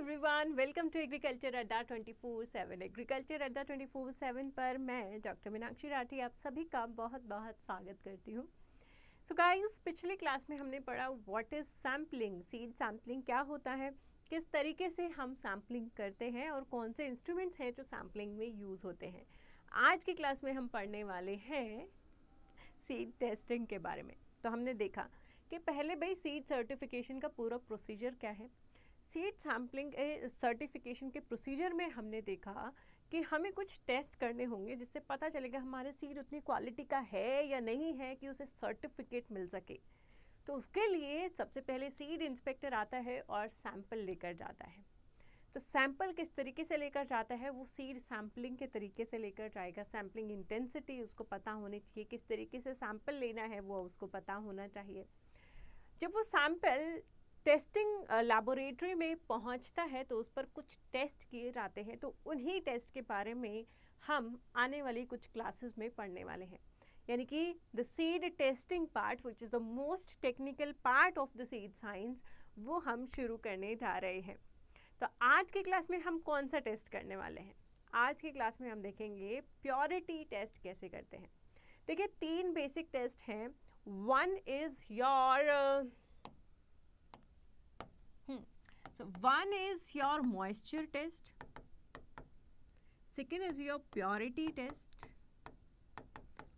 Everyone, welcome to agriculture अड्डा 24/7। Agriculture अड्डा 24/7 पर मैं डॉक्टर मीनाक्षी राठी आप सभी का बहुत बहुत स्वागत करती हूँ। सो गाइस, पिछले क्लास में हमने पढ़ा what is sampling, seed sampling क्या होता है, किस तरीके से हम सैम्पलिंग करते हैं और कौन से इंस्ट्रूमेंट्स हैं जो सैम्पलिंग में यूज़ होते हैं। आज की क्लास में हम पढ़ने वाले हैं सीड टेस्टिंग के बारे में। तो हमने देखा कि पहले भाई सीड सर्टिफिकेशन का पूरा प्रोसीजर क्या है। सीड सैम्पलिंग सर्टिफिकेशन के प्रोसीजर में हमने देखा कि हमें कुछ टेस्ट करने होंगे जिससे पता चलेगा हमारे सीड उतनी क्वालिटी का है या नहीं है कि उसे सर्टिफिकेट मिल सके। तो उसके लिए सबसे पहले सीड इंस्पेक्टर आता है और सैंपल लेकर जाता है। तो सैंपल किस तरीके से लेकर जाता है, वो सीड सैम्पलिंग के तरीके से लेकर जाएगा। सैम्पलिंग इंटेंसिटी उसको पता होनी चाहिए, किस तरीके से सैंपल लेना है वो उसको पता होना चाहिए। जब वो सैंपल टेस्टिंग लैबोरेटरी में पहुंचता है तो उस पर कुछ टेस्ट किए जाते हैं। तो उन्हीं टेस्ट के बारे में हम आने वाली कुछ क्लासेस में पढ़ने वाले हैं। यानी कि the seed testing part which is the most technical part of the seed science, वो हम शुरू करने जा रहे हैं। तो आज की क्लास में हम कौन सा टेस्ट करने वाले हैं? आज की क्लास में हम देखेंगे प्योरिटी टेस्ट कैसे करते हैं। देखिए, 3 बेसिक टेस्ट हैं। One is your one is your moisture test, second is your purity test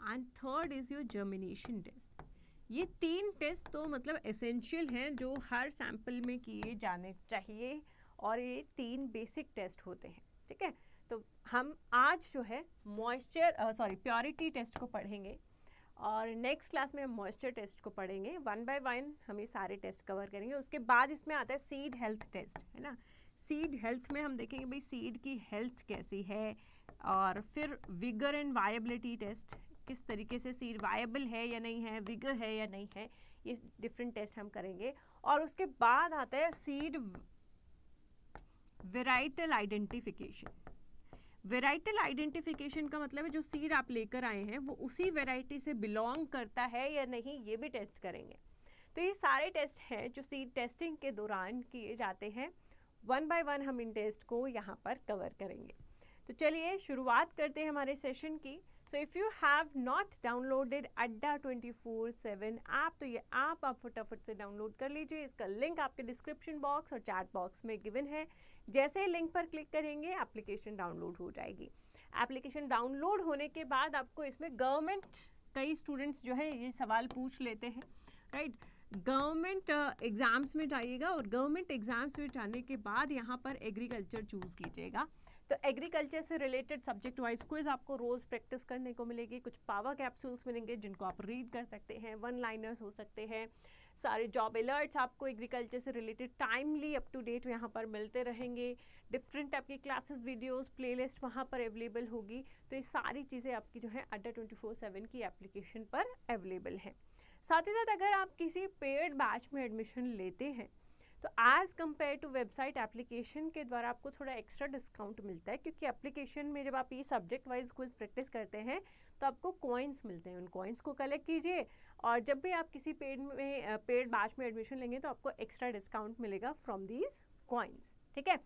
and third is your germination test। ये 3 टेस्ट तो मतलब एसेंशियल हैं जो हर सैंपल में किए जाने चाहिए और ये 3 बेसिक टेस्ट होते हैं। ठीक है, तो हम आज जो है प्योरिटी टेस्ट को पढ़ेंगे और नेक्स्ट क्लास में हम मॉइस्चर टेस्ट को पढ़ेंगे। 1 बाय 1 हम ये सारे टेस्ट कवर करेंगे। उसके बाद इसमें आता है सीड हेल्थ टेस्ट, है ना। सीड हेल्थ में हम देखेंगे भाई सीड की हेल्थ कैसी है, और फिर विगर एंड वायबिलिटी टेस्ट, किस तरीके से सीड वायबल है या नहीं है, विगर है या नहीं है, ये डिफरेंट टेस्ट हम करेंगे। और उसके बाद आता है seed varietal identification. Varietal identification का मतलब है जो सीड आप लेकर आए हैं वो उसी वेराइटी से बिलोंग करता है या नहीं, ये भी टेस्ट करेंगे। तो ये सारे टेस्ट हैं जो सीड टेस्टिंग के दौरान किए जाते हैं। 1 बाय 1 हम इन टेस्ट को यहाँ पर कवर करेंगे। तो चलिए शुरुआत करते हैं हमारे सेशन की। So if you have not downloaded अड्डा 24/7 ऐप, तो ये ऐप आप फटाफट से डाउनलोड कर लीजिए। इसका लिंक आपके डिस्क्रिप्शन बॉक्स और चैट बॉक्स में गिवन है। जैसे ही लिंक पर क्लिक करेंगे एप्लीकेशन डाउनलोड हो जाएगी। एप्लीकेशन डाउनलोड होने के बाद आपको इसमें गवर्नमेंट, कई स्टूडेंट्स जो है ये सवाल पूछ लेते हैं, राइट। गवर्नमेंट एग्ज़ाम्स में जाइएगा और गवर्नमेंट एग्ज़ाम्स में जाने के बाद यहाँ पर एग्रीकल्चर चूज़ कीजिएगा। तो एग्रीकल्चर से रिलेटेड सब्जेक्ट वाइज क्विज आपको रोज़ प्रैक्टिस करने को मिलेगी। कुछ पावर कैप्सूल्स मिलेंगे जिनको आप रीड कर सकते हैं, 1 लाइनर्स हो सकते हैं। सारे जॉब अलर्ट्स आपको एग्रीकल्चर से related timely up to date यहाँ पर मिलते रहेंगे। डिफरेंट आपकी क्लासेस, वीडियोस, प्लेलिस्ट वहाँ पर अवेलेबल होगी। तो ये सारी चीज़ें आपकी जो है अड्डा 24/7 की एप्लीकेशन पर अवेलेबल हैं। साथ ही साथ अगर आप किसी पेड बैच में एडमिशन लेते हैं तो as compare to website, application के द्वारा आपको थोड़ा एक्स्ट्रा डिस्काउंट मिलता है, क्योंकि एप्लीकेशन में जब आप ये सब्जेक्ट वाइज क्विज प्रैक्टिस करते हैं तो आपको कॉइन्स मिलते हैं। उन कॉइन्स को कलेक्ट कीजिए और जब भी आप किसी पेड बैच में एडमिशन लेंगे तो आपको एक्स्ट्रा डिस्काउंट मिलेगा फ्रॉम दीज कॉइन्स। ठीक है,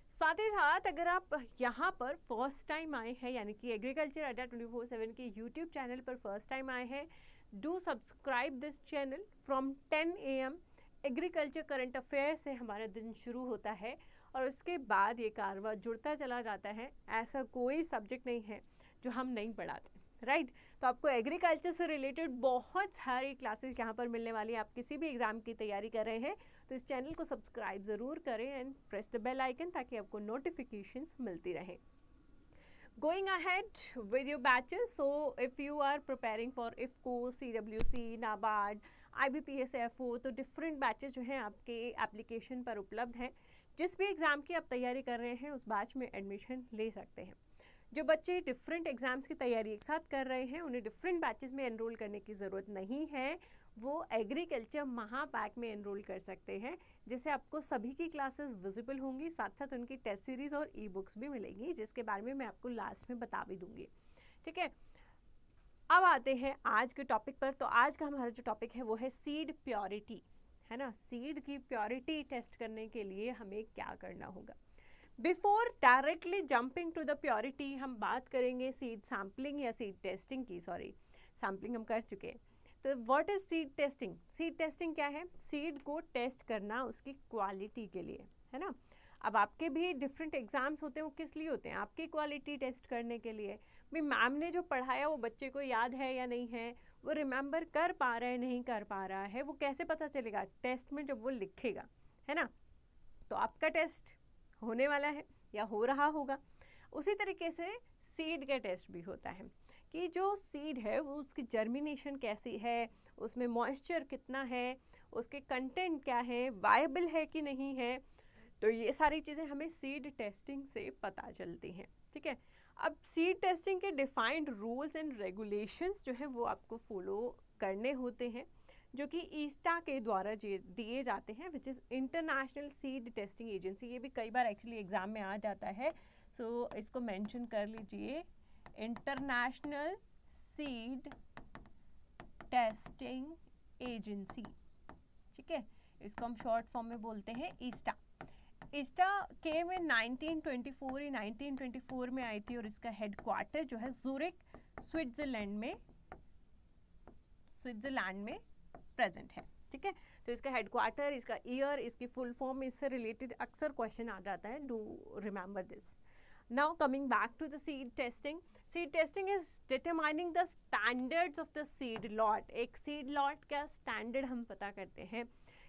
साथ ही साथ अगर आप यहाँ पर फर्स्ट टाइम आए हैं, यानी कि एग्रीकल्चर अड्डा 24/7 के यूट्यूब चैनल पर फर्स्ट टाइम आए हैं, do subscribe this channel. From 10 AM agriculture current affair से हमारा दिन शुरू होता है और उसके बाद ये कारवा जुड़ता चला जाता है। ऐसा कोई सब्जेक्ट नहीं है जो हम नहीं पढ़ाते, राइट। तो आपको एग्रीकल्चर से रिलेटेड बहुत सारी क्लासेस यहाँ पर मिलने वाली है। आप किसी भी एग्ज़ाम की तैयारी कर रहे हैं तो इस चैनल को सब्सक्राइब ज़रूर करें and press the bell icon ताकि आपको नोटिफिकेशंस मिलती रहें। Going ahead with your batches, so if you are preparing for IFCO, CWC, NABARD, IBPS-FO, तो डिफरेंट बैचेस जो हैं आपके एप्लीकेशन पर उपलब्ध हैं। जिस भी एग्ज़ाम की आप तैयारी कर रहे हैं उस बैच में एडमिशन ले सकते हैं। जो बच्चे डिफरेंट एग्ज़ाम्स की तैयारी एक साथ कर रहे हैं उन्हें डिफरेंट बैचेस में एनरोल करने की ज़रूरत नहीं है। वो एग्रीकल्चर महापैक में एनरोल कर सकते हैं, जिससे आपको सभी की क्लासेस विजिबल होंगी, साथ साथ उनकी टेस्ट सीरीज़ और ई बुक्स भी मिलेंगी, जिसके बारे में मैं आपको लास्ट में बता भी दूंगी। ठीक है, अब आते हैं आज के टॉपिक पर। तो आज का हमारा जो टॉपिक है वो है सीड प्योरिटी, है ना, सीड की प्योरिटी टेस्ट करने के लिए हमें क्या करना होगा। Before directly jumping to the purity हम बात करेंगे सीड सैम्पलिंग या सीड टेस्टिंग की। सॉरी, सैम्पलिंग हम कर चुके हैं। तो what is seed testing? Seed testing क्या है? सीड को टेस्ट करना उसकी क्वालिटी के लिए, है ना। अब आपके भी डिफरेंट एग्जाम्स होते हैं, वो किस लिए होते हैं? आपकी क्वालिटी टेस्ट करने के लिए। भाई मैम ने जो पढ़ाया वो बच्चे को याद है या नहीं है, वो रिमेंबर कर पा रहा है नहीं कर पा रहा है, वो कैसे पता चलेगा? टेस्ट में जब वो लिखेगा, है ना। तो आपका टेस्ट होने वाला है या हो रहा होगा। उसी तरीके से सीड का टेस्ट भी होता है कि जो सीड है वो उसकी जर्मिनेशन कैसी है, उसमें मॉइस्चर कितना है, उसके कंटेंट क्या है, वायबल है कि नहीं है। तो ये सारी चीज़ें हमें सीड टेस्टिंग से पता चलती हैं, ठीक है। अब सीड टेस्टिंग के डिफाइंड रूल्स एंड रेगुलेशंस जो है वो आपको फॉलो करने होते हैं, जो कि ईस्टा के द्वारा दिए जाते हैं, which is international seed testing agency. ये भी कई बार एक्चुअली एग्जाम में आ जाता है, सो इसको मेंशन कर लीजिए, इंटरनेशनल सीड टेस्टिंग एजेंसी, ठीक है। इसको हम शॉर्ट फॉर्म में बोलते हैं ईस्टा। ईस्टा के में 1924 या 1924 में आई थी और इसका हेडक्वार्टर जो है ज़ूरिक स्विट्जरलैंड में प्रेजेंट है, ठीक है। तो इसका हेडक्वार्टर, इसका ईयर, इसकी फुल फॉर्म, इससे रिलेटेड अक्सर क्वेश्चन आ जाता है, do remember this. Now coming back to the seed testing. Seed testing is determining the standards of the seed lot. एक seed lot का standard हम पता करते हैं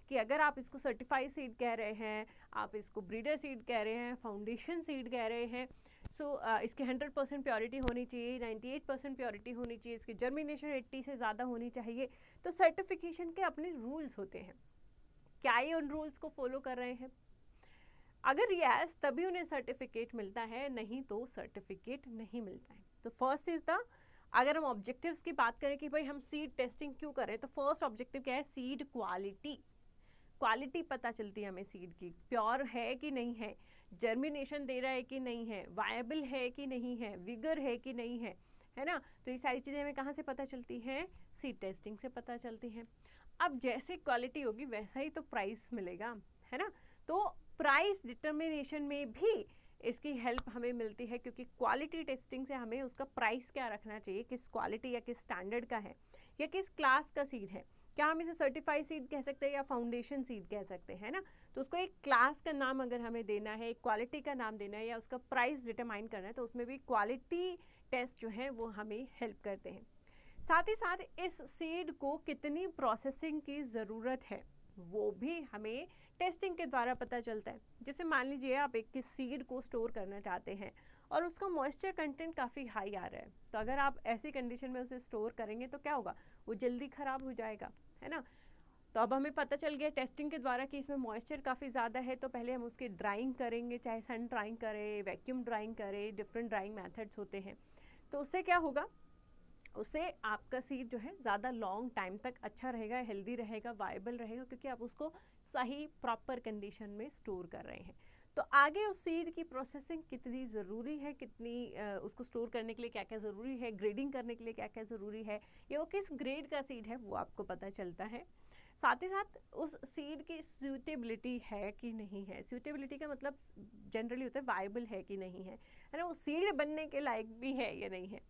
कि अगर आप इसको सर्टिफाइड सीड कह रहे हैं, आप इसको ब्रीडर सीड कह रहे हैं, फाउंडेशन सीड कह रहे हैं, इसकी 100% प्योरिटी होनी चाहिए, 98% प्योरिटी होनी चाहिए, इसकी जर्मिनेशन 80 से ज़्यादा होनी चाहिए। तो सर्टिफिकेशन के अपने रूल्स होते हैं, क्या ये उन रूल्स को फॉलो कर रहे हैं? अगर यस तभी उन्हें सर्टिफिकेट मिलता है, नहीं तो सर्टिफिकेट नहीं मिलता है। तो फर्स्ट इज द, अगर हम ऑब्जेक्टिव्स की बात करें कि भाई हम सीड टेस्टिंग क्यों करें, तो फर्स्ट ऑब्जेक्टिव क्या है? Seed quality. क्वालिटी पता चलती है हमें सीड की, प्योर है कि नहीं है, जर्मिनेशन दे रहा है कि नहीं है, वायबल है कि नहीं है, विगर है कि नहीं है ना। तो ये सारी चीज़ें हमें कहाँ से पता चलती हैं? सीड टेस्टिंग से पता चलती हैं। अब जैसे क्वालिटी होगी वैसा ही तो प्राइस मिलेगा, है ना। तो प्राइस डिटर्मिनेशन में भी इसकी हेल्प हमें मिलती है, क्योंकि क्वालिटी टेस्टिंग से हमें उसका प्राइस क्या रखना चाहिए, किस क्वालिटी या किस स्टैंडर्ड का है या किस क्लास का सीड है। क्या हम इसे सर्टिफाइड सीड कह सकते हैं या फाउंडेशन सीड कह सकते हैं ना। तो उसको एक क्लास का नाम अगर हमें देना है, एक क्वालिटी का नाम देना है या उसका प्राइस डिटरमाइन करना है, तो उसमें भी क्वालिटी टेस्ट जो है वो हमें हेल्प करते हैं। साथ ही साथ इस सीड को कितनी प्रोसेसिंग की ज़रूरत है वो भी हमें टेस्टिंग के द्वारा पता चलता है। जैसे मान लीजिए आप एक किस सीड को स्टोर करना चाहते हैं और उसका मॉइस्चर कंटेंट काफ़ी हाई आ रहा है, तो अगर आप ऐसी कंडीशन में उसे स्टोर करेंगे तो क्या होगा? वो जल्दी ख़राब हो जाएगा, है ना। तो अब हमें पता चल गया टेस्टिंग के द्वारा कि इसमें मॉइस्चर काफ़ी ज़्यादा है, तो पहले हम उसकी ड्राइंग करेंगे, चाहे सन ड्राइंग करें, वैक्यूम ड्राइंग करें, डिफरेंट ड्राइंग मेथड्स होते हैं। तो उससे क्या होगा? उससे आपका सीड जो है ज़्यादा लॉन्ग टाइम तक अच्छा रहेगा, हेल्दी रहेगा, वायबल रहेगा, क्योंकि आप उसको सही प्रॉपर कंडीशन में स्टोर कर रहे हैं। तो आगे उस सीड की प्रोसेसिंग कितनी ज़रूरी है, कितनी उसको स्टोर करने के लिए क्या क्या ज़रूरी है, ग्रेडिंग करने के लिए क्या क्या ज़रूरी है, या वो किस ग्रेड का सीड है वो आपको पता चलता है। साथ ही साथ उस सीड की सूटेबिलिटी है कि नहीं है। सूटेबिलिटी का मतलब जनरली होता है वायबल है कि नहीं है ना, वो सीड बनने के लायक भी है या नहीं है।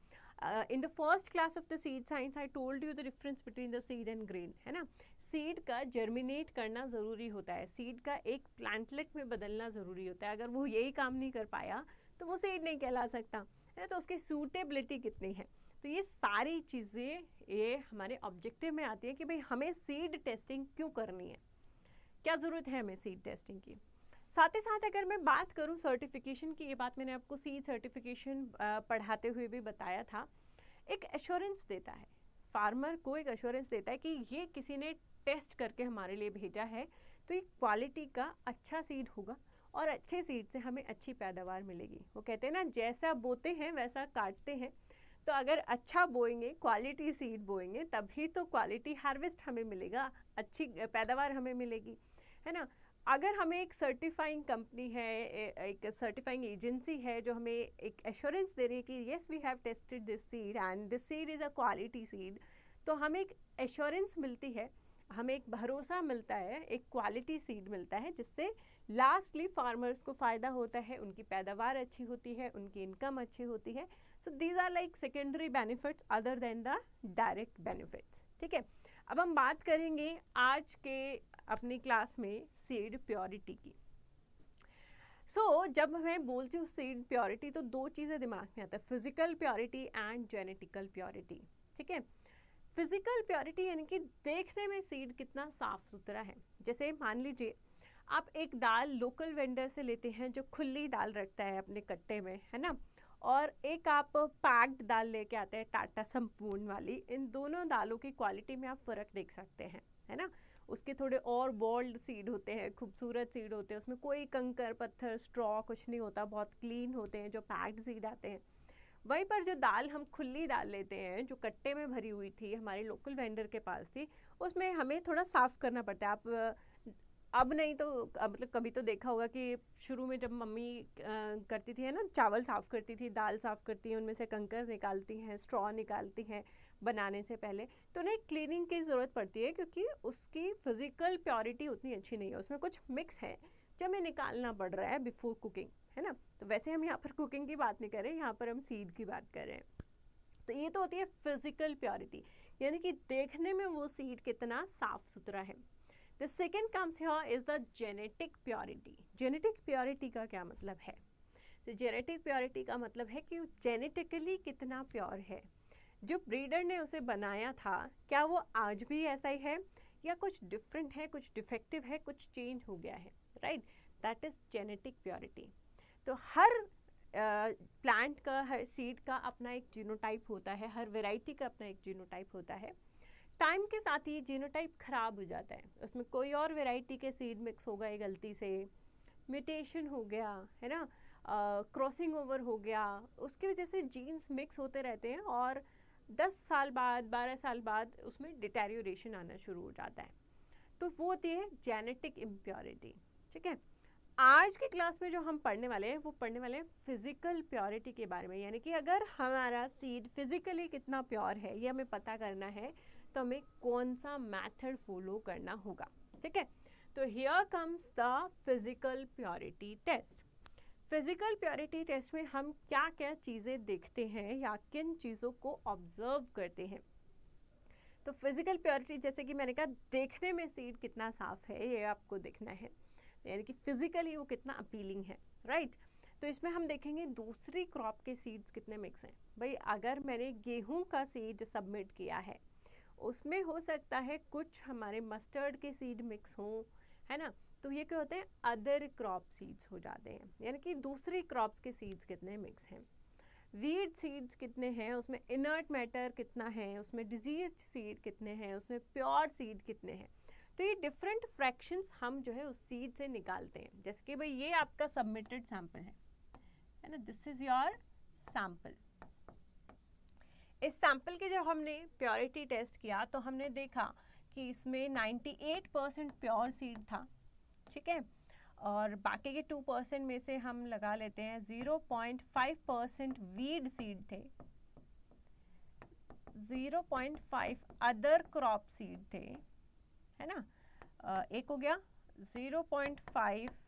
In the first class of the seed science I told you the difference between the seed and grain, है ना। सीड का जर्मिनेट करना ज़रूरी होता है, सीड का एक प्लांटलेट में बदलना ज़रूरी होता है। अगर वो यही काम नहीं कर पाया तो वो सीड नहीं कहला सकता, है ना। तो उसकी सूटेबिलिटी कितनी है, तो ये सारी चीज़ें ये हमारे ऑब्जेक्टिव में आती है कि भाई हमें सीड टेस्टिंग क्यों करनी है, क्या ज़रूरत है हमें सीड टेस्टिंग की। साथ ही साथ अगर मैं बात करूं सर्टिफिकेशन की, ये बात मैंने आपको सीड सर्टिफिकेशन पढ़ाते हुए भी बताया था, एक एश्योरेंस देता है, फार्मर को एक एश्योरेंस देता है कि ये किसी ने टेस्ट करके हमारे लिए भेजा है, तो ये क्वालिटी का अच्छा सीड होगा और अच्छे सीड से हमें अच्छी पैदावार मिलेगी। वो कहते हैं ना, जैसा बोते हैं वैसा काटते हैं। तो अगर अच्छा बोएंगे, क्वालिटी सीड बोएंगे, तभी तो क्वालिटी हार्वेस्ट हमें मिलेगा, अच्छी पैदावार हमें मिलेगी, है ना। अगर हमें एक सर्टिफाइंग कंपनी है, एक सर्टिफाइंग एजेंसी है जो हमें एक एश्योरेंस दे रही है कि yes we have tested this seed and this seed is a quality seed, तो हमें एक एश्योरेंस मिलती है हमें एक भरोसा मिलता है, एक क्वालिटी सीड मिलता है, जिससे लास्टली फार्मर्स को फ़ायदा होता है, उनकी पैदावार अच्छी होती है, उनकी इनकम अच्छी होती है. So these are like secondary benefits other than the direct benefits. ठीक है, अब हम बात करेंगे आज के अपनी क्लास में सीड प्योरिटी की. जब मैं बोलती हूँ सीड प्योरिटी तो दो चीज़ें दिमाग में आता है, physical purity and genetical purity. ठीक है, फिजिकल प्योरिटी यानी कि देखने में सीड कितना साफ सुथरा है. जैसे मान लीजिए आप एक दाल लोकल वेंडर से लेते हैं जो खुली दाल रखता है अपने कट्टे में, है ना, और एक आप पैक्ड दाल लेके आते हैं टाटा संपूर्ण वाली. इन दोनों दालों की क्वालिटी में आप फ़र्क देख सकते हैं, है ना. उसके थोड़े और बोल्ड सीड होते हैं, खूबसूरत सीड होते हैं, उसमें कोई कंकर पत्थर स्ट्रॉ कुछ नहीं होता, बहुत क्लीन होते हैं जो पैक्ड सीड आते हैं. वहीं पर जो दाल हम खुली दाल लेते हैं जो कट्टे में भरी हुई थी, हमारे लोकल वेंडर के पास थी, उसमें हमें थोड़ा साफ़ करना पड़ता है. आप अब नहीं तो मतलब कभी तो देखा होगा कि शुरू में जब मम्मी करती थी, है ना, चावल साफ़ करती थी, दाल साफ़ करती हैं, उनमें से कंकर निकालती हैं, स्ट्रॉ निकालती हैं बनाने से पहले, तो उन्हें क्लीनिंग की ज़रूरत पड़ती है क्योंकि उसकी फ़िज़िकल प्योरिटी उतनी अच्छी नहीं है, उसमें कुछ मिक्स है जो हमें निकालना पड़ रहा है बिफोर कुकिंग, है ना. तो वैसे हम यहाँ पर कुकिंग की बात नहीं कर रहे हैं, यहाँ पर हम सीड की बात कर रहे हैं. तो ये तो होती है फिजिकल प्योरिटी, यानी कि देखने में वो सीड कितना साफ सुथरा है. The second comes here is the genetic purity. Genetic purity का क्या मतलब है? तो जेनेटिक प्योरिटी का मतलब है कि जेनेटिकली कितना प्योर है. जो ब्रीडर ने उसे बनाया था क्या वो आज भी ऐसा ही है या कुछ डिफरेंट है, कुछ डिफेक्टिव है, कुछ चेंज हो गया है, right. That is genetic purity. तो हर प्लांट का, हर सीड का अपना एक जीनोटाइप होता है, हर वैरायटी का अपना एक जीनोटाइप होता है. टाइम के साथ ही जीनोटाइप खराब हो जाता है, उसमें कोई और वैरायटी के सीड मिक्स हो गए गलती से, म्यूटेशन हो गया, है ना, क्रॉसिंग ओवर हो गया, उसकी वजह से जीन्स मिक्स होते रहते हैं और 10 साल बाद 12 साल बाद उसमें डिटेरियोरेशन आना शुरू हो जाता है. तो वो होती है जेनेटिक इम्प्योरिटी. ठीक है, आज की क्लास में जो हम पढ़ने वाले हैं वो पढ़ने वाले हैं फिजिकल प्योरिटी के बारे में, यानी कि अगर हमारा सीड फिजिकली कितना प्योर है ये हमें पता करना है तो हमें कौन सा मेथड फॉलो करना होगा. ठीक है, तो here comes the physical purity test. Physical purity test में हम क्या क्या चीज़ें देखते हैं या किन चीज़ों को ऑब्जर्व करते हैं. तो फिजिकल प्योरिटी जैसे कि मैंने कहा, देखने में सीड कितना साफ है ये आपको देखना है, यानी कि फिजिकली वो कितना अपीलिंग है, राइट. तो इसमें हम देखेंगे दूसरी क्रॉप के सीड्स कितने मिक्स हैं. भाई अगर मैंने गेहूं का सीड सबमिट किया है उसमें हो सकता है कुछ हमारे मस्टर्ड के सीड मिक्स हों, है ना, तो ये क्या होते हैं, अदर क्रॉप सीड्स हो जाते हैं, यानी कि दूसरी क्रॉप्स के सीड्स कितने मिक्स हैं. वीड सीड्स कितने हैं, उसमें इनर्ट मैटर कितना है, उसमें डिजीज्ड सीड कितने हैं, उसमें प्योर सीड कितने हैं. तो ये डिफरेंट फ्रैक्शंस हम जो है उस सीड से निकालते हैं. जैसे कि भाई ये आपका सबमिटेड सैंपल है ना, दिस इज योर सैंपल. इस सैंपल के जब हमने प्योरिटी टेस्ट किया तो हमने देखा कि इसमें 98% प्योर सीड था. ठीक है, और बाकी के 2% में से हम लगा लेते हैं 0.5% वीड सीड थे, 0.5 अदर क्रॉप सीड थे, है ना. एक हो गया 0.5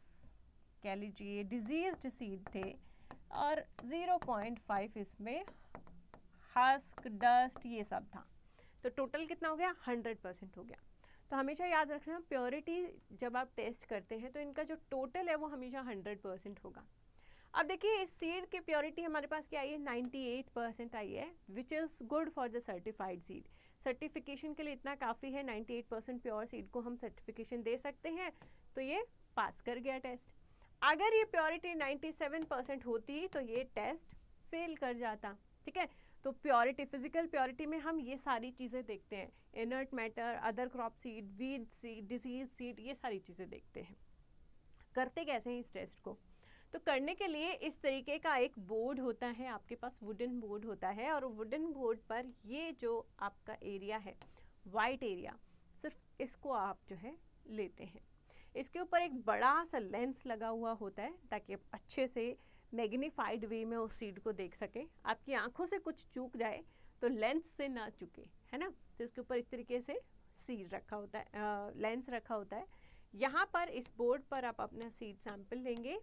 कह लीजिए डिजीज्ड सीड थे और 0.5 इसमें हस्क, डस्ट, ये सब था. तो टोटल कितना हो गया, 100% हो गया. तो हमेशा याद रखना प्योरिटी जब आप टेस्ट करते हैं तो इनका जो टोटल है वो हमेशा 100% होगा. अब देखिए इस सीड की प्योरिटी हमारे पास क्या आई है, 98% आई है, which is good for the certified seed. Certification के लिए इतना काफ़ी है, 98% प्योर सीड को हम सर्टिफिकेशन दे सकते हैं, तो ये पास कर गया टेस्ट. अगर ये प्योरिटी 97% होती तो ये टेस्ट फेल कर जाता. ठीक है, तो प्योरिटी, फिजिकल प्योरिटी में हम ये सारी चीज़ें देखते हैं, inert matter, other crop seed, weed seed, disease seed, ये सारी चीज़ें देखते हैं. करते कैसे हैं इस टेस्ट को, तो करने के लिए इस तरीके का एक बोर्ड होता है आपके पास, वुडन बोर्ड होता है, और वुडन बोर्ड पर ये जो आपका एरिया है, वाइट एरिया, सिर्फ इसको आप जो है लेते हैं. इसके ऊपर एक बड़ा सा लेंस लगा हुआ होता है ताकि आप अच्छे से मैग्नीफाइड वे में उस सीड को देख सकें. आपकी आंखों से कुछ चूक जाए तो लेंस से ना चुके, है ना. तो इसके ऊपर इस तरीके से सीड रखा होता है, लेंस रखा होता है। यहाँ पर इस बोर्ड पर आप अपना सीड सैंपल लेंगे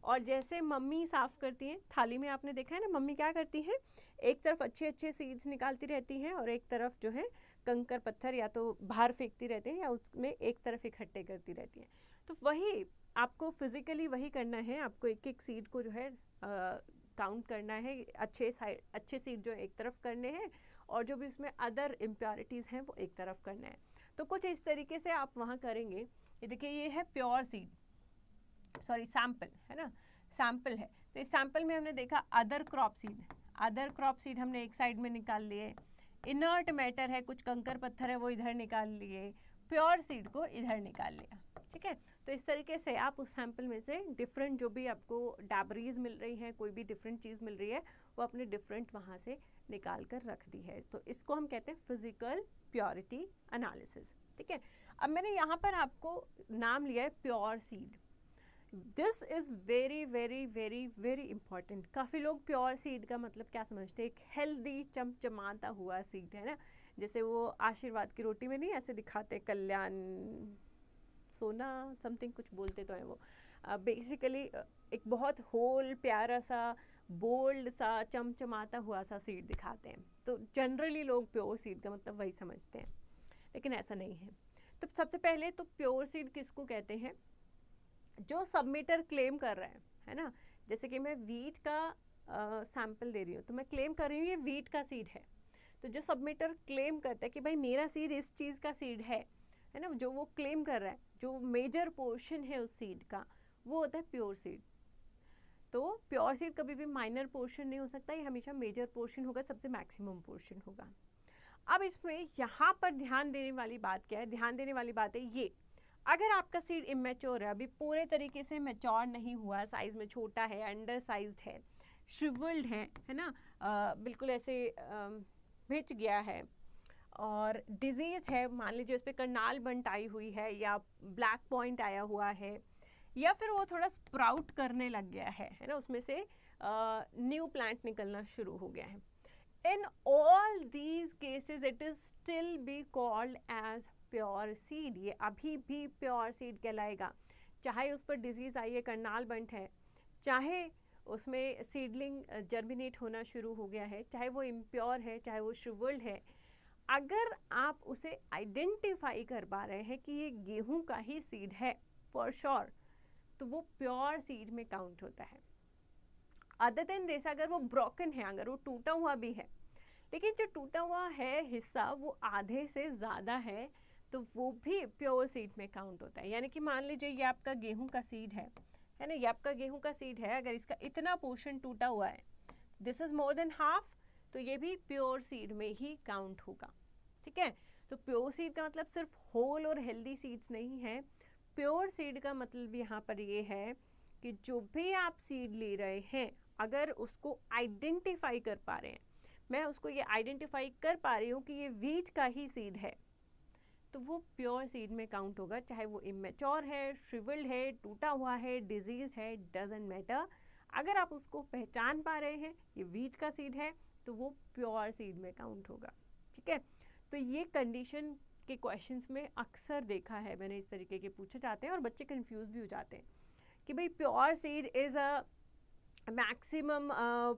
और जैसे मम्मी साफ़ करती हैं, थाली में आपने देखा है ना मम्मी क्या करती हैं, एक तरफ अच्छे अच्छे सीड्स निकालती रहती हैं और एक तरफ जो है कंकर पत्थर या तो बाहर फेंकती रहती हैं या उसमें एक तरफ इकट्ठे करती रहती हैं। तो वही आपको फिजिकली वही करना है, आपको एक एक सीड को जो है काउंट करना है, अच्छे सीड जो एक तरफ करने हैं और जो भी उसमें अदर इम्प्योरिटीज़ हैं वो एक तरफ करना है। तो कुछ इस तरीके से आप वहाँ करेंगे। ये देखिए ये है प्योर सीड, सॉरी सैंपल है ना, सैंपल है। तो इस सैंपल में हमने देखा अदर क्रॉप सीड हमने एक साइड में निकाल लिए, इनर्ट मैटर है, कुछ कंकर पत्थर है वो इधर निकाल लिए, प्योर सीड को इधर निकाल लिया। ठीक है, तो इस तरीके से आप उस सैंपल में से डिफरेंट जो भी आपको डैबरीज मिल रही है, कोई भी डिफरेंट चीज़ मिल रही है, वो अपने डिफरेंट वहाँ से निकाल कर रख दी है। तो इसको हम कहते हैं फिजिकल प्योरिटी एनालिसिस। ठीक है, अब मैंने यहाँ पर आपको नाम लिया है pure seed. This is very very very very important. काफ़ी लोग प्योर सीड का मतलब क्या समझते हैं, एक हेल्दी चमचमाता हुआ सीड है ना, जैसे वो आशीर्वाद की रोटी में नहीं ऐसे दिखाते, कल्याण सोना समथिंग कुछ बोलते तो हैं वो, बेसिकली एक बहुत होल प्यारा सा बोल्ड सा चमचमाता हुआ सा सीड दिखाते हैं। तो जनरली लोग प्योर सीड का मतलब वही समझते हैं, लेकिन ऐसा नहीं है। तो सबसे पहले तो प्योर सीड किसको कहते हैं, जो सबमिटर क्लेम कर रहा है ना। जैसे कि मैं वीट का सैंपल दे रही हूँ, तो मैं क्लेम कर रही हूँ ये वीट का सीड है। तो जो सबमिटर क्लेम करता है कि भाई मेरा सीड इस चीज़ का सीड है ना, जो वो क्लेम कर रहा है, जो मेजर पोर्शन है उस सीड का, वो होता है प्योर सीड। तो प्योर सीड कभी भी माइनर पोर्शन नहीं हो सकता, ये हमेशा मेजर पोर्शन होगा, सबसे मैक्सिमम पोर्शन होगा। अब इसमें यहाँ पर ध्यान देने वाली बात क्या है, ध्यान देने वाली बात है ये, अगर आपका सीड इमेच्योर है, अभी पूरे तरीके से मैच्योर नहीं हुआ, साइज़ में छोटा है, अंडर साइज्ड है, श्रिवल्ड है ना, बिल्कुल ऐसे भिज गया है और डिजीज़ है, मान लीजिए उस पर करनाल बंट आई हुई है या ब्लैक पॉइंट आया हुआ है, या फिर वो थोड़ा स्प्राउट करने लग गया है ना, उसमें से न्यू प्लांट निकलना शुरू हो गया है, in all these cases it is still be called as pure seed. ये अभी भी प्योर सीड कहलाएगा, चाहे उस पर डिजीज़ आई है, करनाल बंट है, चाहे उसमें सीडलिंग जर्मिनेट होना शुरू हो गया है, चाहे वो इम्प्योर है, चाहे वो श्रिवल्ड है। अगर आप उसे आइडेंटिफाई कर पा रहे हैं कि ये गेहूं का ही सीड है फॉर श्योर, तो वो प्योर सीड में काउंट होता है। अदर देन दिस, अगर वो ब्रोकन है, अगर वो टूटा हुआ भी है, लेकिन जो टूटा हुआ है हिस्सा वो आधे से ज़्यादा है, तो वो भी प्योर सीड में काउंट होता है। यानी कि मान लीजिए ये आपका गेहूं का सीड है ना, ये आपका गेहूं का सीड है, अगर इसका इतना पोर्शन टूटा हुआ है, this is more than half, तो ये भी प्योर सीड में ही काउंट होगा। ठीक है, तो प्योर सीड का मतलब सिर्फ होल और हेल्दी सीड्स नहीं है। प्योर सीड का मतलब यहाँ पर ये है कि जो भी आप सीड ले रहे हैं, अगर उसको आइडेंटिफाई कर पा रहे हैं, मैं उसको ये आइडेंटिफाई कर पा रही हूँ कि ये वीट का ही सीड है, तो वो प्योर सीड में काउंट होगा, चाहे वो इमेच्योर है, श्रिवल्ड है, टूटा हुआ है, डिजीज है, डजंट मैटर। अगर आप उसको पहचान पा रहे हैं ये वीट का सीड है, तो वो प्योर सीड में काउंट होगा। ठीक है, तो ये कंडीशन के क्वेश्चंस में अक्सर देखा है मैंने, इस तरीके के पूछे जाते हैं और बच्चे कंफ्यूज भी हो जाते हैं कि भाई pure seed is a maximum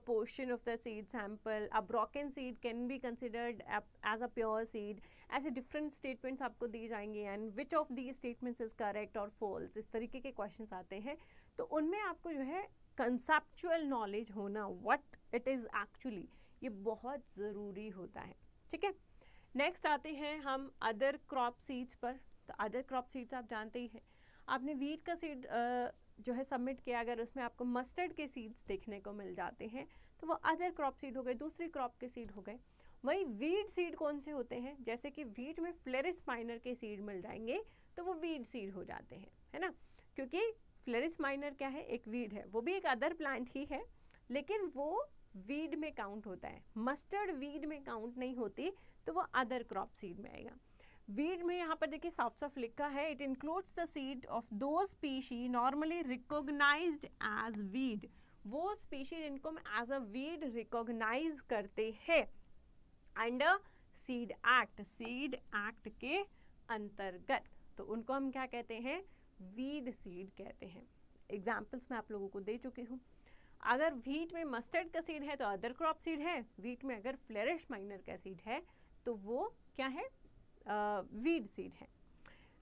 portion of the seed sample, a broken seed can be considered as a pure seed। ऐसे different statements आपको दी जाएंगे, and which of these statements is correct or false, इस तरीके के questions आते हैं। तो उनमें आपको जो है conceptual knowledge होना, what it is actually, ये बहुत ज़रूरी होता है। ठीक है, नेक्स्ट आते हैं हम अदर क्रॉप सीड्स पर। तो अदर क्रॉप सीड्स आप जानते ही हैं, आपने वीट का सीड जो है सबमिट किया, अगर उसमें आपको मस्टर्ड के सीड्स देखने को मिल जाते हैं, तो वो अदर क्रॉप सीड हो गए, दूसरी क्रॉप के सीड हो गए। वही वीट सीड कौन से होते हैं, जैसे कि वीट में फ्लेरिस माइनर के सीड मिल जाएंगे, तो वो वीट सीड हो जाते हैं, है ना, क्योंकि फ्लेरिस माइनर क्या है, एक वीड है, वो भी एक अदर प्लांट ही है, लेकिन वो वीड में काउंट होता है, मस्टर्ड वीड में काउंट नहीं होती, तो वो अदर क्रॉप सीड में आएगा। वीड में यहाँ पर देखिए साफ साफ लिखा है, it includes the seed of दो species normally recognised as weed. वो स्पीशीज इनको एज अ वीड रिकॉग्नाइज करते हैं अंडर सीड एक्ट के अंतर्गत, तो उनको हम क्या कहते हैं, वीड सीड कहते हैं। एग्जाम्पल्स मैं आप लोगों को दे चुकी हूँ। अगर व्हीट में मस्टर्ड का सीड है तो अदर क्रॉप सीड है, व्हीट में अगर फ्लरिश माइनर का सीड है तो वो क्या है, वीड सीड है।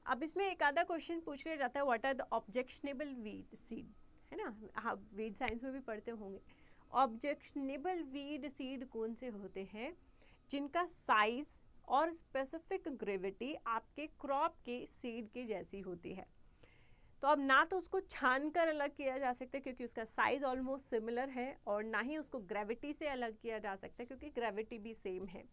अब इसमें एक आधा क्वेश्चन पूछ लिया जाता है, what are the objectionable weed seed, है ना, आप वीड साइंस में भी पढ़ते होंगे। ऑब्जेक्शनेबल वीड सीड कौन से होते हैं, जिनका साइज और स्पेसिफिक ग्रेविटी आपके क्रॉप के सीड के जैसी होती है। तो अब ना तो उसको छान कर अलग किया जा सकता है क्योंकि उसका साइज ऑलमोस्ट सिमिलर है, और ना ही उसको ग्रेविटी से अलग किया जा सकता है क्योंकि ग्रेविटी भी सेम है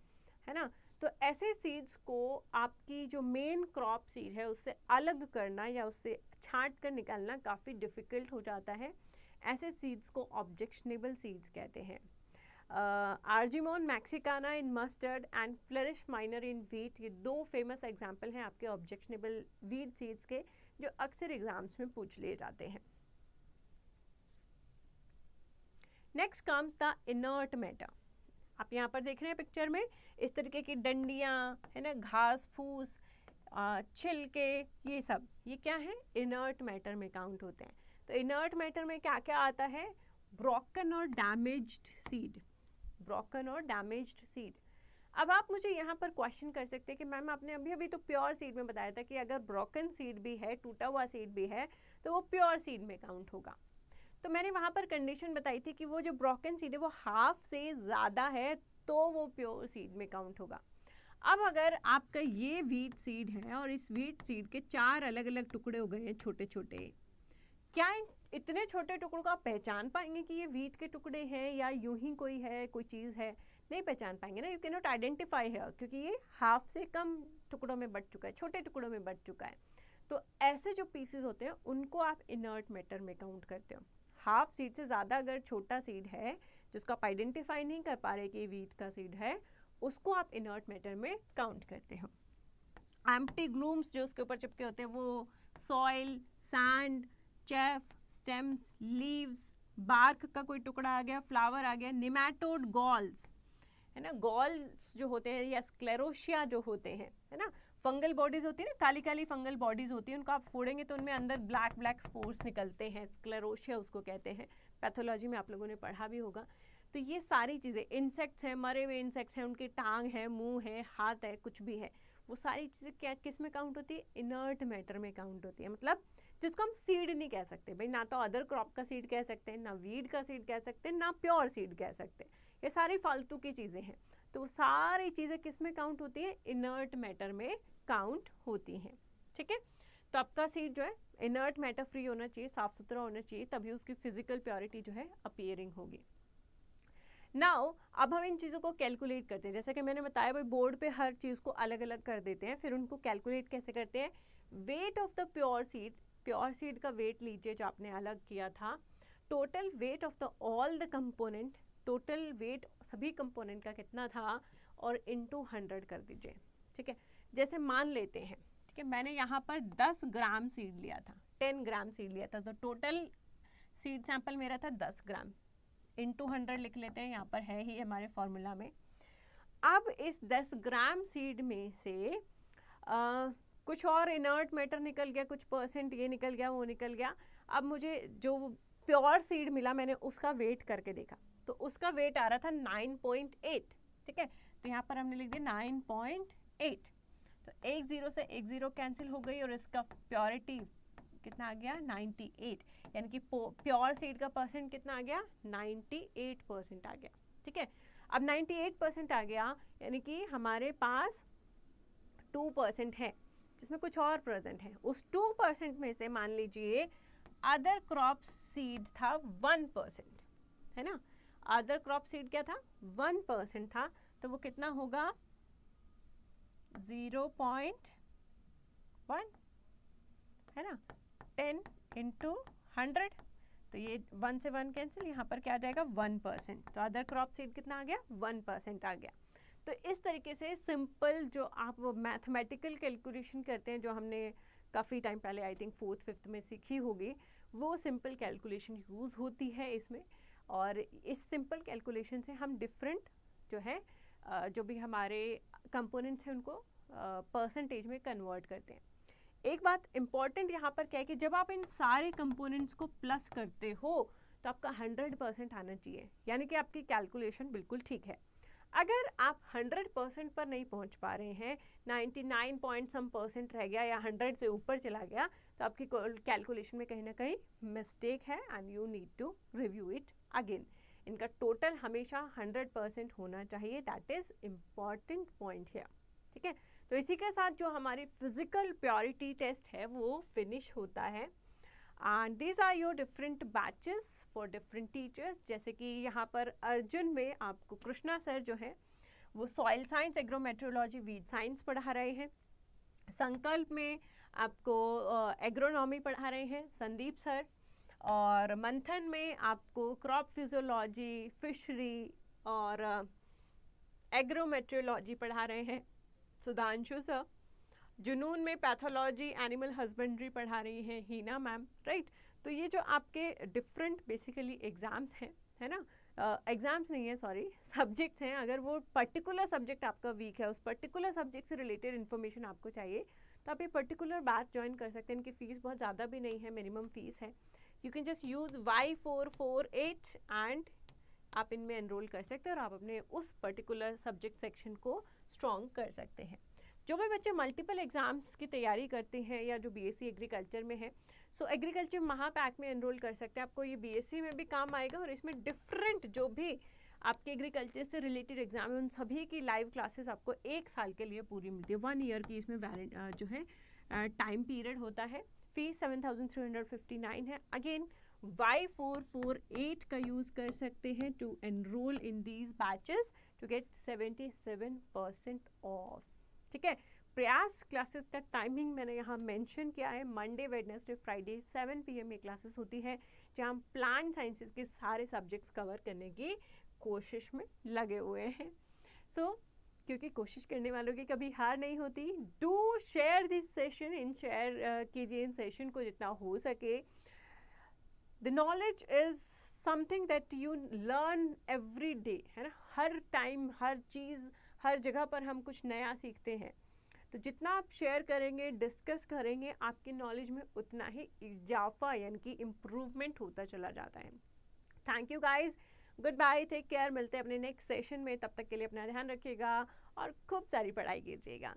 ना। तो ऐसे सीड्स को आपकी जो मेन क्रॉप सीड है उससे अलग करना या उससे छांट कर निकालना काफ़ी डिफ़िकल्ट हो जाता है। ऐसे सीड्स को ऑब्जेक्शनेबल सीड्स कहते हैं। Argemone Mexicana in mustard and flourish minor in wheat, ये दो फेमस एग्जाम्पल हैं आपके ऑब्जेक्शनेबल वीट सीड्स के, जो अक्सर एग्जाम्स में पूछ लिए जाते हैं। Next comes the inert matter. आप यहाँ पर देख रहे हैं पिक्चर में इस तरीके की डंडियाँ, है ना, घास फूस, छिलके, ये सब ये क्या है, इनर्ट मैटर में काउंट होते हैं। तो इनर्ट मैटर में क्या क्या आता है, ब्रोकन और डैमेज्ड सीड, ब्रोकन और डैमेज्ड सीड। अब आप मुझे यहाँ पर क्वेश्चन कर सकते हैं कि मैम आपने अभी तो प्योर सीड में बताया था कि अगर ब्रोकन सीड भी है, टूटा हुआ सीड भी है, तो वो प्योर सीड में काउंट होगा। तो मैंने वहाँ पर कंडीशन बताई थी कि वो जो ब्रोकन सीड है वो हाफ से ज़्यादा है तो वो प्योर सीड में काउंट होगा। अब अगर आपका ये वीट सीड है और इस वीट सीड के 4 अलग अलग टुकड़े हो गए हैं छोटे छोटे, क्या इतने छोटे टुकड़ों को आप पहचान पाएंगे कि ये वीट के टुकड़े हैं या यूं ही कोई है, कोई चीज़ है? नहीं पहचान पाएंगे ना, यू कैन नॉट आइडेंटिफाई है क्योंकि ये हाफ से कम टुकड़ों में बट चुका है, छोटे टुकड़ों में बट चुका है। तो ऐसे जो पीसेस होते हैं उनको आप इनर्ट मैटर में काउंट करते हो। हाफ सीड से ज़्यादा अगर छोटा सीड है जिसको आप आइडेंटिफाई नहीं कर पा रहे कि ये वीट का सीड है, उसको आप इनर्ट मैटर में काउंट करते हो। एम्प्टी ग्लूम्स जो उसके ऊपर चिपके होते हैं वो soil, sand, chaff, stems, leaves, bark का कोई टुकड़ा आ गया, फ्लावर आ गया, निमैटोड गॉल्स, है ना, गॉल्स जो होते हैं या स्क्लेरोशिया जो होते हैं, है ना, फंगल बॉडीज होती है ना, काली काली फंगल बॉडीज होती है, उनको आप फोड़ेंगे तो उनमें अंदर ब्लैक ब्लैक स्पोर्स निकलते हैं, स्क्लेरोशिया उसको कहते हैं, पैथोलॉजी में आप लोगों ने पढ़ा भी होगा। तो ये सारी चीज़ें, इंसेक्ट्स हैं, मरे हुए इंसेक्ट्स हैं, उनकी टांग है, मुंह है, हाथ है, कुछ भी है, वो सारी चीज़ें क्या किस में काउंट होती है, इनर्ट मैटर में काउंट होती है। मतलब जिसको हम सीड नहीं कह सकते भाई, ना तो अदर क्रॉप का सीड कह सकते हैं, ना वीड का सीड कह सकते हैं, ना प्योर सीड कह सकते हैं, ये सारी फालतू की चीज़ें हैं। तो सारी चीज़ें किस में काउंट होती है, इनर्ट मैटर में काउंट होती हैं। ठीक है, तो आपका सीड जो है इनर्ट मैटर फ्री होना चाहिए, साफ सुथरा होना चाहिए, तभी उसकी फिजिकल प्योरिटी जो है अपीयरिंग होगी। नाउ अब हम इन चीज़ों को कैलकुलेट करते हैं, जैसा कि मैंने बताया भाई बोर्ड पे हर चीज़ को अलग अलग कर देते हैं, फिर उनको कैलकुलेट कैसे करते हैं। Weight of the pure seed, pure seed का वेट लीजिए जो आपने अलग किया था, total weight of the all the component, total weight सभी कंपोनेंट का कितना था, और इनटू 100 कर दीजिए। ठीक है, जैसे मान लेते हैं, ठीक है, मैंने यहाँ पर 10 ग्राम सीड लिया था, 10 ग्राम सीड लिया था, तो टोटल सीड सैंपल मेरा था 10 ग्राम, इनटू 100 लिख लेते हैं, यहाँ पर है ही हमारे फॉर्मूला में। अब इस 10 ग्राम सीड में से कुछ और इनर्ट मैटर निकल गया, कुछ परसेंट ये निकल गया, वो निकल गया। अब मुझे जो प्योर सीड मिला मैंने उसका वेट करके देखा, तो उसका वेट आ रहा था 9.8। ठीक है, तो यहाँ पर हमने लिख दिया 9.8, तो एक 0 से एक 0 कैंसिल हो गई और इसका प्योरिटी कितना आ गया, 98, यानी कि प्योर सीड का परसेंट कितना आ गया, 98% आ गया। ठीक है, अब 98% आ गया यानी कि हमारे पास 2% है जिसमें कुछ और प्रेजेंट है। उस 2% में से मान लीजिए अदर क्रॉप सीड था 1%, है ना, अदर क्रॉप सीड क्या था, 1% था, तो वो कितना होगा, 0.1, है ना, 10 इंटू 100, तो ये 1 से 1 कैंसिल, यहाँ पर क्या आ जाएगा 1%, तो अदर क्रॉप सीड कितना आ गया, 1% आ गया। तो इस तरीके से सिंपल जो आप मैथमेटिकल कैलकुलेशन करते हैं, जो हमने काफ़ी टाइम पहले आई थिंक 4th 5th में सीखी होगी, वो सिंपल कैलकुलेशन यूज़ होती है इसमें। और इस सिंपल कैलकुलेशन से हम डिफरेंट जो है जो भी हमारे कंपोनेंट्स हैं उनको परसेंटेज में कन्वर्ट करते हैं। एक बात इम्पॉर्टेंट यहाँ पर क्या है कि जब आप इन सारे कंपोनेंट्स को प्लस करते हो तो आपका 100% आना चाहिए, यानी कि आपकी कैलकुलेशन बिल्कुल ठीक है। अगर आप 100% पर नहीं पहुंच पा रहे हैं, 99 पॉइंट सम परसेंट रह गया या 100 से ऊपर चला गया, तो आपकी कैलकुलेशन में कहीं ना कहीं मिस्टेक है and you need to review it again. इनका टोटल हमेशा 100% होना चाहिए, दैट इज इम्पॉर्टेंट पॉइंट है। ठीक है, तो इसी के साथ जो हमारी फिजिकल प्योरिटी टेस्ट है वो फिनिश होता है। And these are your different batches for different teachers. जैसे कि यहाँ पर अर्जुन में आपको कृष्णा सर जो है वो soil science, agrometeorology, weed science पढ़ा रहे हैं। संकल्प में आपको एग्रोनॉमी पढ़ा रहे हैं संदीप सर, और मंथन में आपको क्रॉप फिजियोलॉजी, फिशरी और एग्रोमेट्रोलॉजी पढ़ा रहे हैं सुधांशु सर। जुनून में पैथोलॉजी, एनिमल हस्बेंड्री पढ़ा रही हैं हीना मैम, राइट। तो ये जो आपके डिफरेंट बेसिकली एग्ज़ाम्स हैं, है ना, एग्ज़ाम्स नहीं है सॉरी, सब्जेक्ट्स हैं। अगर वो पर्टिकुलर सब्जेक्ट आपका वीक है, उस पर्टिकुलर सब्जेक्ट से रिलेटेड इन्फॉर्मेशन आपको चाहिए, तो आप ये पर्टिकुलर बैच ज्वाइन कर सकते हैं। इनकी फ़ीस बहुत ज़्यादा भी नहीं है, मिनिमम फ़ीस है। You can just use Y448 and आप इनमें एनरोल कर सकते हैं और आप अपने उस पर्टिकुलर सब्जेक्ट सेक्शन को स्ट्रॉन्ग कर सकते हैं। जो भी बच्चे मल्टीपल एग्जाम्स की तैयारी करते हैं या जो बीएससी एग्रीकल्चर में है, सो एग्रीकल्चर महापैक में एनरोल कर सकते हैं। आपको ये बीएससी में भी काम आएगा और इसमें डिफरेंट जो भी आपके एग्रीकल्चर से रिलेटेड एग्जाम है उन सभी की लाइव क्लासेस आपको 1 साल के लिए पूरी मिलती है। 1 ईयर की इसमें वैलिड जो है टाइम पीरियड होता है। फीस 7359 है। अगेन Y448 का यूज़ कर सकते हैं to enroll in these batches to get 77% off. ठीक है, प्रयास क्लासेस का टाइमिंग मैंने यहाँ मेंशन किया है। मंडे, वेडनेसडे, फ्राइडे 7 PM में क्लासेस होती है, जहाँ हम प्लांट साइंसेस के सारे सब्जेक्ट्स कवर करने की कोशिश में लगे हुए हैं। सो क्योंकि कोशिश करने वालों की कभी हार नहीं होती। Do share this session, share कीजिए इन सेशन को जितना हो सके। The knowledge is something that you learn every day, है ना। हर टाइम, हर चीज़, हर जगह पर हम कुछ नया सीखते हैं। तो जितना आप शेयर करेंगे, डिस्कस करेंगे, आपकी नॉलेज में उतना ही इजाफा यानी कि इम्प्रूवमेंट होता चला जाता है। Thank you guys, goodbye, take care. मिलते हैं अपने नेक्स्ट सेशन में, तब तक के लिए अपना ध्यान रखिएगा और खूब सारी पढ़ाई कीजिएगा।